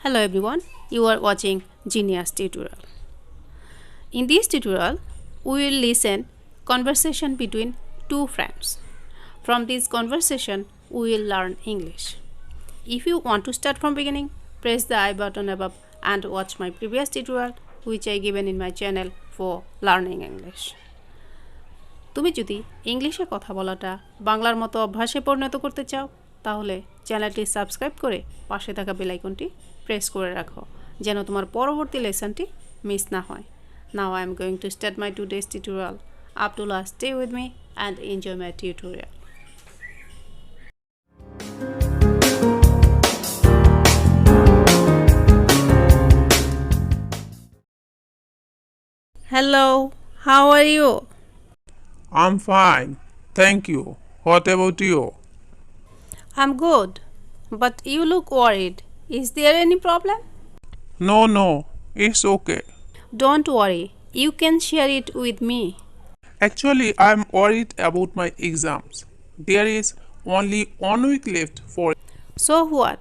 Hello everyone, you are watching Genius Tutorial. In this tutorial, we will listen conversation between two friends. From this conversation, we will learn English. If you want to start from beginning, press the I button above and watch my previous tutorial which I given in my channel for learning English. তুমি যদি ইংলিশে কথা বলাটা বাংলার মতো অভ্যাসে পরিণত করতে চাও তাহলে চ্যানেলটি সাবস্ক্রাইব করে পাশে থাকা বেল আইকনটি প্রেস করে রাখো যেন তোমার পরবর্তী লেসনটি মিস না হয় Now I am going to start my today's tutorial. Abdullah, stay with me and enjoy my tutorial. Hello, how are you? I'm fine, thank you. What about you? I'm good, but you look worried. Is there any problem? No, it's okay. Don't worry, you can share it with me. Actually, I'm worried about my exams. There is only 1 week left for. So what?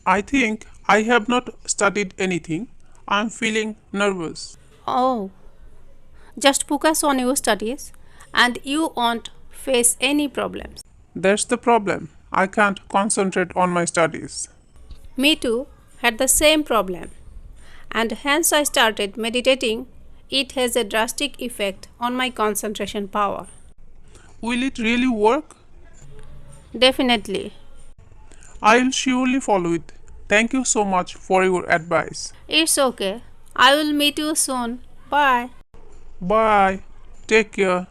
I think I have not studied anything. I'm feeling nervous. Oh, just focus on your studies and you won't face any problems. That's the problem. I can't concentrate on my studies. Me too had the same problem. And hence I started meditating. It has a drastic effect on my concentration power. Will it really work? Definitely. I'll surely follow it. Thank you so much for your advice. It's okay. I will meet you soon. Bye. Bye. Take care.